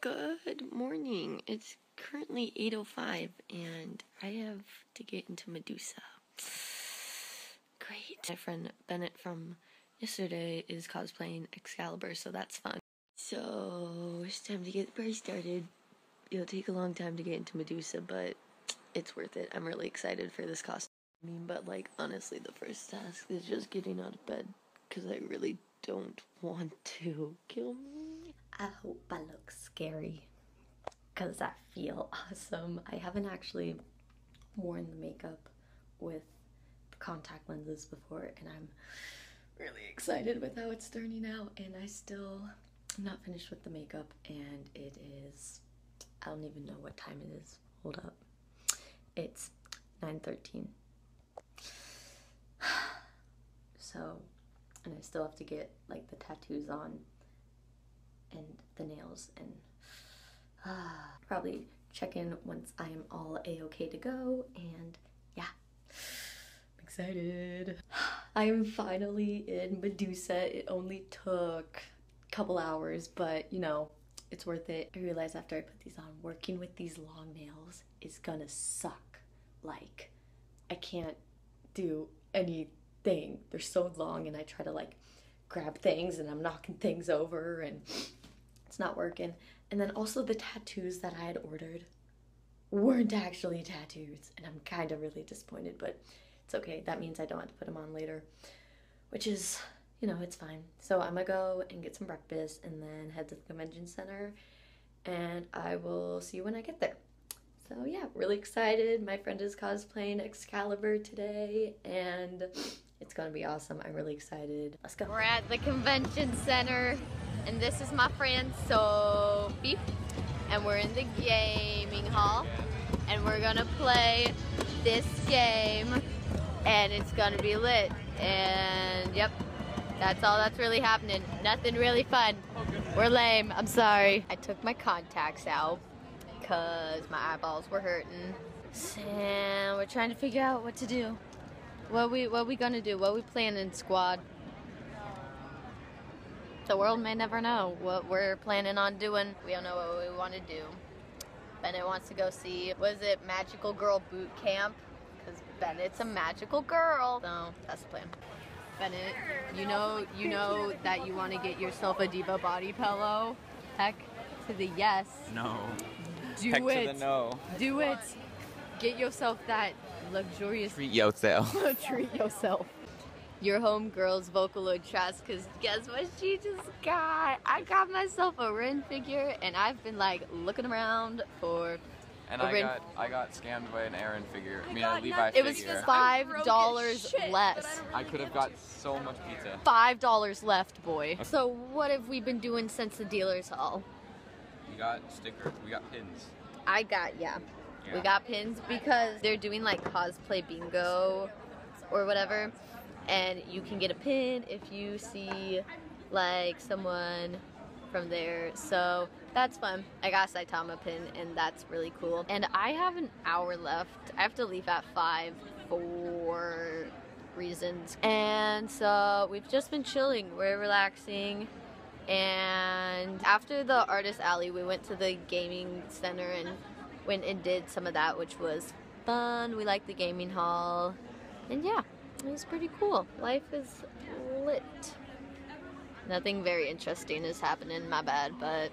Good morning. It's currently 8:05 and I have to get into Medusa. Great. My friend Bennett from yesterday is cosplaying Excalibur, so that's fun. So it's time to get the party started. It'll take a long time to get into Medusa, but it's worth it. I'm really excited for this costume. But like honestly, the first task is just getting out of bed because I really don't want to kill me. I hope I look scary because I feel awesome. I haven't actually worn the makeup with contact lenses before, and I'm really excited with how it's turning out. And I'm not finished with the makeup, and it is, I don't even know what time it is. Hold up. It's 9:13. So, and I still have to get like the tattoos on and the nails, and probably check in once I am all a-okay to go. And yeah, I'm excited. I'm finally in Medusa. It only took a couple hours, but you know, it's worth it. I realized after I put these on, working with these long nails is gonna suck. Like, I can't do anything. They're so long, and I try to like grab things and I'm knocking things over and it's not working. And then also the tattoos that I had ordered weren't actually tattoos, and I'm kind of really disappointed, but it's okay. That means I don't have to put them on later, which is, you know, it's fine. So I'm gonna go and get some breakfast and then head to the convention center, and I will see you when I get there. So yeah, really excited. My friend is cosplaying Excalibur today, and it's gonna be awesome. I'm really excited. Let's go. We're at the convention center, and this is my friend Sophie, and we're in the gaming hall, and we're gonna play this game, and it's gonna be lit. And yep, that's all that's really happening. Nothing really fun. We're lame. I'm sorry. I took my contacts out because my eyeballs were hurting, and we're trying to figure out what to do. What we gonna do? What we planning, squad? The world may never know what we're planning on doing. We don't know what we want to do. Bennett wants to go see, what is it, Magical Girl Boot Camp? Because Bennett's a magical girl. So that's the plan. Bennett, you know that you want to get yourself a Diva body pillow. Heck to the yes. No. Do Heck it. to the no. Do it. Get yourself that luxurious. Treat yourself. Treat yourself. Your homegirl's Vocaloid trust, because guess what she just got? I got myself a Rin figure, and I've been like looking around for And a I Rin. got scammed by an Aaron figure. I mean, a Levi It was figure. $5 less. I could have got so much pizza. $5 left, boy. So what have we been doing since the dealer's hall? We got stickers. We got pins. Yeah. We got pins because they're doing like cosplay bingo or whatever, and you can get a pin if you see like someone from there, so that's fun. I got a Saitama pin, and that's really cool. And I have an hour left. I have to leave at 5 for reasons, and so we've just been chilling. We're relaxing, and after the artist alley we went to the gaming center and went and did some of that, which was fun. We liked the gaming hall, and yeah, it was pretty cool. Life is lit. Nothing very interesting is happening, my bad, but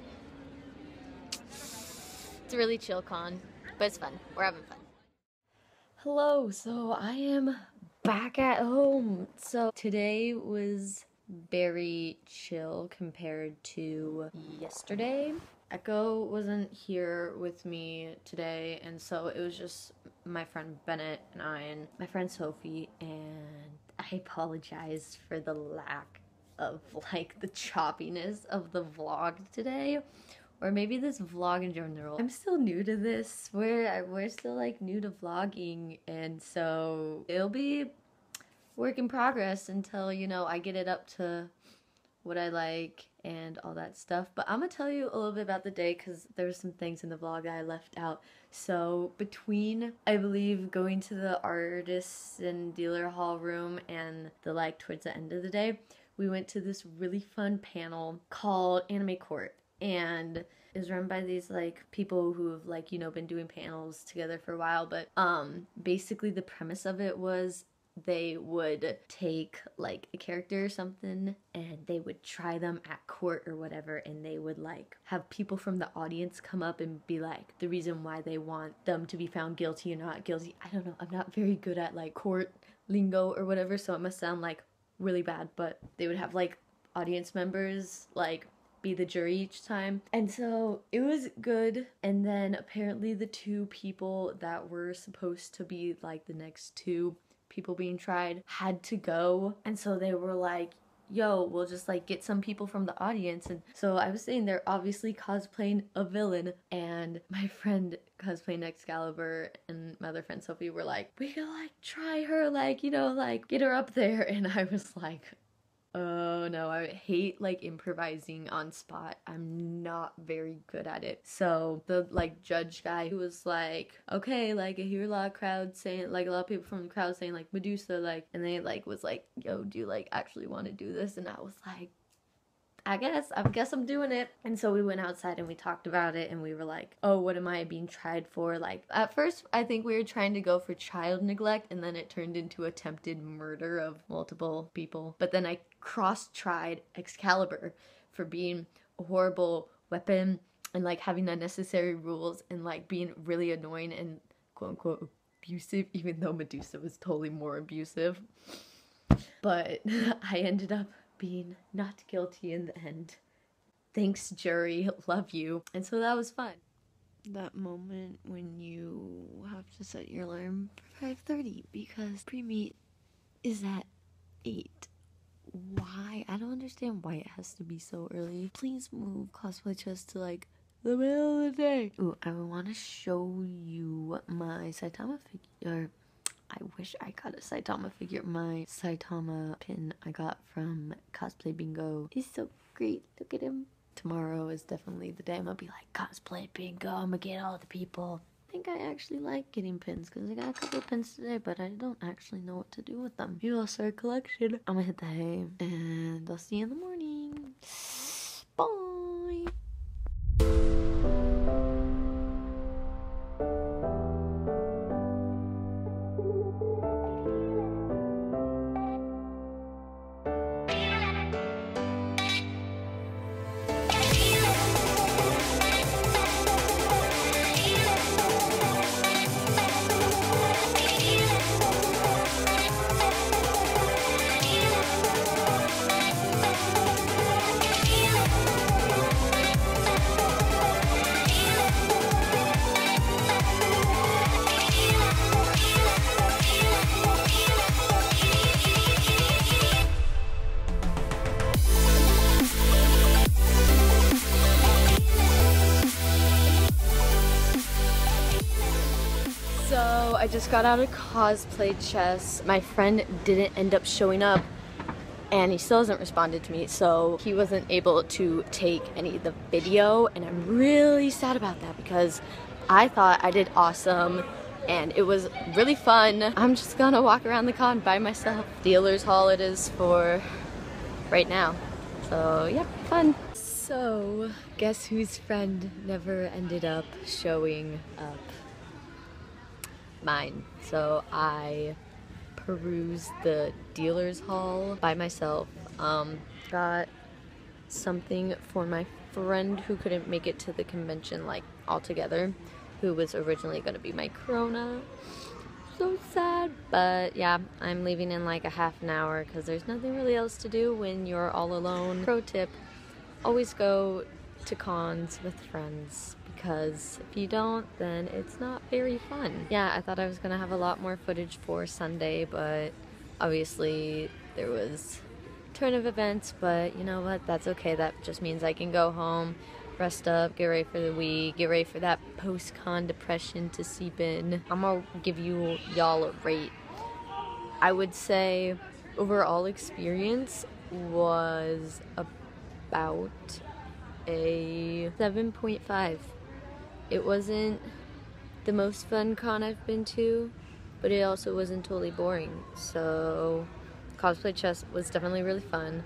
it's a really chill con, but it's fun. We're having fun. Hello, so I am back at home. So today was very chill compared to yesterday. Echo wasn't here with me today, and so it was just my friend Bennett and I and my friend Sophie, and I apologize for the lack of like the choppiness of the vlog today, or maybe this vlog in general. I'm still new to this. We're still like new to vlogging, and so it'll be work in progress until, you know, I get it up to what I like and all that stuff. But I'm gonna tell you a little bit about the day because there were some things in the vlog that I left out. So between, I believe, going to the artists and dealer hall room and the like towards the end of the day, we went to this really fun panel called Anime Court. and is run by these like people who have like, you know, been doing panels together for a while. But basically the premise of it was they would take like a character or something and they would try them at court or whatever, and they would like have people from the audience come up and be like the reason why they want them to be found guilty or not guilty. I don't know, I'm not very good at like court lingo or whatever, so it must sound like really bad, but they would have like audience members like be the jury each time. And so it was good. And then apparently the two people that were supposed to be like the next two people being tried had to go, and so they were like, yo, we'll just like get some people from the audience. And so I was saying they're obviously cosplaying a villain, and my friend cosplaying Excalibur and my other friend Sophie were like, we could like try her, like, you know, like get her up there. And I was like, oh no, I hate like improvising on spot. I'm not very good at it. So the like judge guy who was like, okay, like I hear a lot of crowds saying, like a lot of people from the crowd saying like Medusa, like, and they like was like, yo, do you like actually want to do this? And I was like, I guess I'm doing it. And so we went outside and we talked about it, and we were like, oh, what am I being tried for? Like at first I think we were trying to go for child neglect, and then it turned into attempted murder of multiple people. But then I cross-tried Excalibur for being a horrible weapon and like having unnecessary rules and like being really annoying and quote unquote abusive, even though Medusa was totally more abusive. But I ended up being not guilty in the end. Thanks, jury. Love you. And so that was fun. That moment when you have to set your alarm for 5:30 because pre-meet is at 8. Why? I don't understand why it has to be so early. Please move cosplay chest to like the middle of the day. Ooh, I want to show you my Saitama figure. I wish I got a Saitama figure. My Saitama pin I got from Cosplay Bingo is so great. Look at him. Tomorrow is definitely the day I'm gonna be like, Cosplay Bingo, I'm gonna get all the people. I think I actually like getting pins because I got a couple of pins today, but I don't actually know what to do with them. Maybe I'll start a collection. I'm gonna hit the hay, and I'll see you in the morning. Bye! I just got out of cosplay chess. My friend didn't end up showing up, and he still hasn't responded to me, so he wasn't able to take any of the video, and I'm really sad about that because I thought I did awesome and it was really fun. I'm just gonna walk around the con by myself. Dealer's Hall it is for right now. So yeah, fun. So guess whose friend never ended up showing up? Mine. So I perused the dealer's hall by myself. Got something for my friend who couldn't make it to the convention like altogether, who was originally going to be my Corona. So sad, but yeah, I'm leaving in like a half an hour because there's nothing really else to do when you're all alone. Pro tip, always go to cons with friends, because if you don't, then it's not very fun. Yeah, I thought I was gonna have a lot more footage for Sunday, but obviously there was a turn of events, but you know what, that's okay. That just means I can go home, rest up, get ready for the week, get ready for that post-con depression to seep in. I'm gonna give y'all a rate. I would say overall experience was about a 7.5. It wasn't the most fun con I've been to, but it also wasn't totally boring. So cosplay chess was definitely really fun.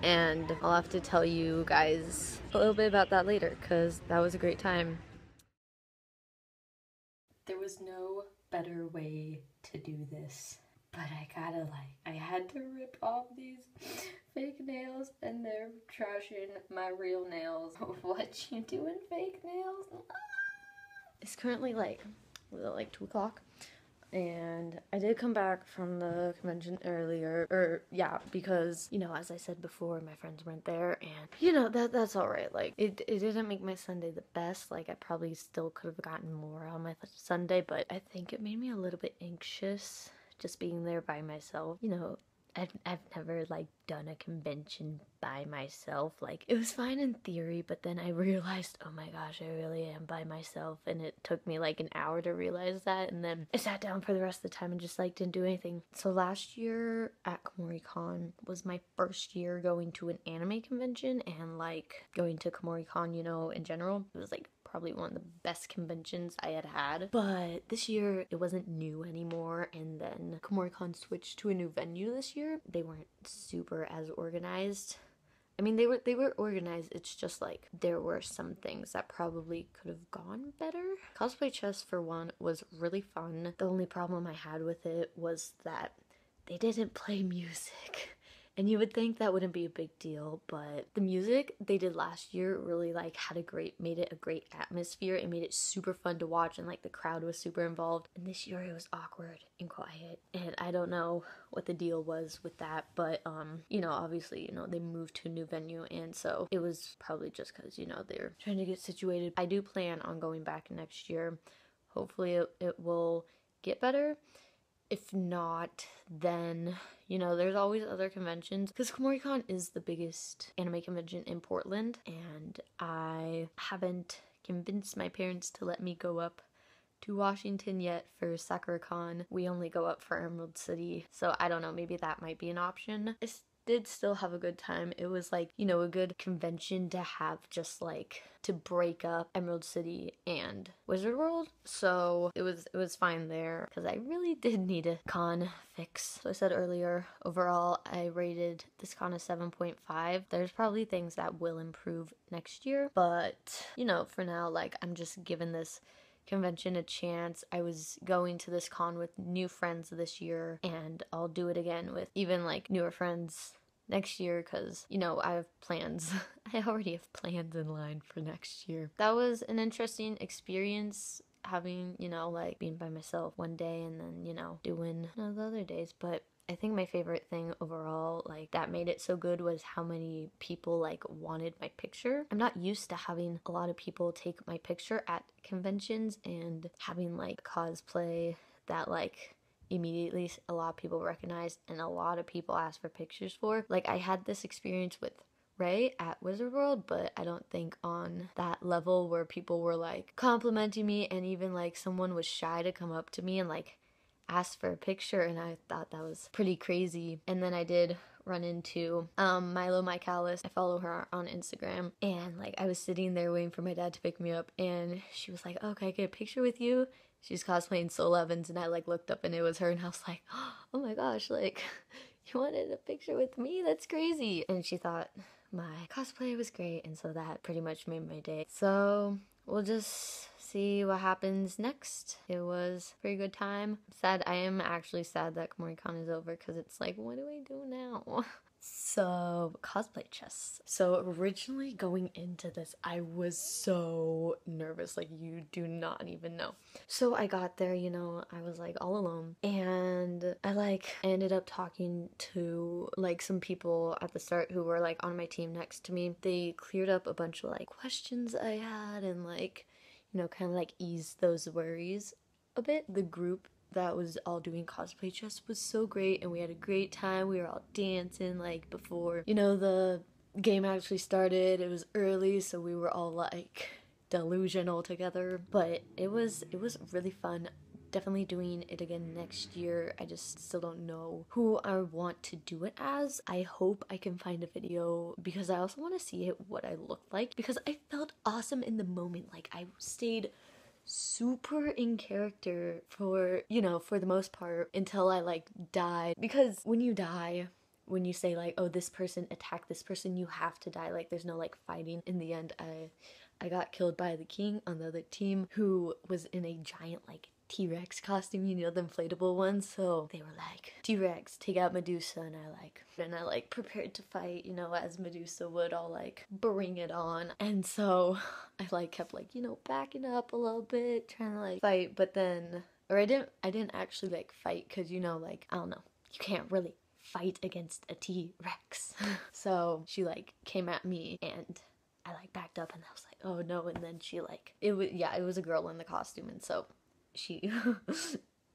and I'll have to tell you guys a little bit about that later because that was a great time. There was no better way to do this, but I had to rip off these fake nails, and they're trashing my real nails. What you doing, fake nails? It's currently like 2 o'clock, and I did come back from the convention earlier, because, you know, as I said before, my friends weren't there, and, you know, that's alright. Like, it didn't make my Sunday the best. Like, I probably still could have gotten more on my Sunday, but I think it made me a little bit anxious just being there by myself. You know, I've never, like, done a convention by myself. Like, it was fine in theory, but then I realized, oh my gosh, I really am by myself, and it took me, like, an hour to realize that, and then I sat down for the rest of the time and just, like, didn't do anything. So last year at Kumoricon was my first year going to an anime convention, and, like, going to Kumoricon, you know, in general. It was, like, probably one of the best conventions I had. But this year, it wasn't new anymore, and then Kumoricon switched to a new venue this year. They weren't super as organized. I mean, they were organized, it's just like there were some things that probably could have gone better. Cosplay chess, for one, was really fun. The only problem I had with it was that they didn't play music. And you would think that wouldn't be a big deal, but the music they did last year really, like, made it a great atmosphere. It made it super fun to watch, and, like, the crowd was super involved. And this year it was awkward and quiet, and I don't know what the deal was with that, but, you know, obviously, you know, they moved to a new venue, and so it was probably just because, you know, they're trying to get situated. I do plan on going back next year. Hopefully it will get better. If not, then, you know, there's always other conventions, because Kumoricon is the biggest anime convention in Portland, and I haven't convinced my parents to let me go up to Washington yet for SakuraCon. We only go up for Emerald City, so I don't know, maybe that might be an option. I did still have a good time. It was, like, you know, a good convention to have, just, like, to break up Emerald City and Wizard World, so it was fine there, because I really did need a con fix. So I said earlier, overall, I rated this con a 7.5. There's probably things that will improve next year, but, you know, for now, like, I'm just giving this convention a chance. I was going to this con with new friends this year, and I'll do it again with even, like, newer friends next year, because, you know, I have plans. I already have plans in line for next year. That was an interesting experience, having, you know, like, being by myself one day and then, you know, doing, you know, the other days. But I think my favorite thing overall, like, that made it so good was how many people, like, wanted my picture. I'm not used to having a lot of people take my picture at conventions, and having, like, cosplay that, like, immediately a lot of people recognize and a lot of people ask for pictures for. Like, I had this experience with Ray at Wizard World, but I don't think on that level where people were, like, complimenting me, and even, like, someone was shy to come up to me and, like, asked for a picture, and I thought that was pretty crazy. And then I did run into Milo Michaelis. I follow her on Instagram, and, like, I was sitting there waiting for my dad to pick me up, and she was like, oh, can I get a picture with you? She's cosplaying Soul Evans, and I, like, looked up and it was her, and I was like, oh my gosh, like, you wanted a picture with me? That's crazy. And she thought my cosplay was great, and so that pretty much made my day. So we'll just see what happens next. It was a pretty good time. I am actually sad that Kumoricon is over, because it's like, what do I do now? So, cosplay chess. So originally going into this, I was so nervous, like, you do not even know. So I got there, you know, I was, like, all alone, and I, like, ended up talking to, like, some people at the start who were, like, on my team next to me. They cleared up a bunch of, like, questions I had, and, like, you know, kind of, like, eased those worries a bit. The group that was all doing cosplay chess was so great, and we had a great time. We were all dancing, like, before, you know, the game actually started. It was early, so we were all, like, delusional together, but it was really fun. Definitely doing it again next year. I just still don't know who I want to do it as. I hope I can find a video, because I also want to see what I look like, because I felt awesome in the moment. Like, I stayed super in character for, you know, for the most part, until I, like, died. Because when you die, when you say like, oh, this person attacked this person, you have to die. Like there's no like fighting. In the end, I got killed by the king on the other team, who was in a giant like T-Rex costume, you know, the inflatable ones. So they were like, T-Rex, take out Medusa, and I like prepared to fight, you know, as Medusa would, all like bring it on. And so I like kept like, you know, backing up a little bit, trying to like fight, but then, or I didn't actually like fight, because, you know, like, I don't know, you can't really fight against a T-Rex. So she like came at me, and I like backed up, and I was like, oh no. And then she like, it was a girl in the costume, and so she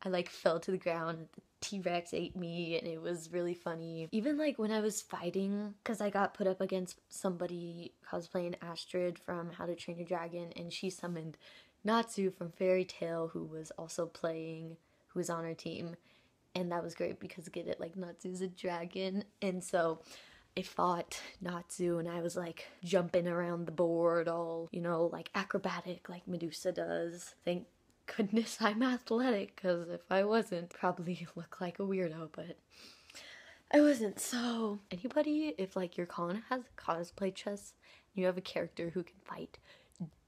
I like fell to the ground, and the T-Rex ate me, and it was really funny. Even like when I was fighting, because I got put up against somebody cosplaying Astrid from How to Train Your Dragon, and she summoned Natsu from Fairy Tail, who was also playing, who was on our team. And that was great because get it, like Natsu's a dragon. And so I fought Natsu, and I was like jumping around the board all, you know, like acrobatic like Medusa does. Thank goodness I'm athletic, because if I wasn't, probably look like a weirdo, but I wasn't. So anybody, if like your con has cosplay chess, you have a character who can fight,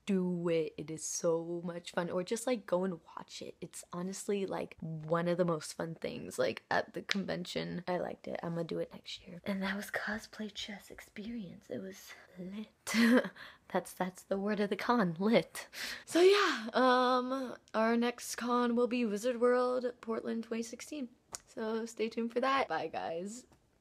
do it. It is so much fun. Or just like go and watch it. It's honestly like one of the most fun things like at the convention. I liked it. I'm gonna do it next year. And that was cosplay chess experience. It was lit. That's the word of the con, lit. So yeah, our next con will be Wizard World Portland 2016. So stay tuned for that. Bye guys.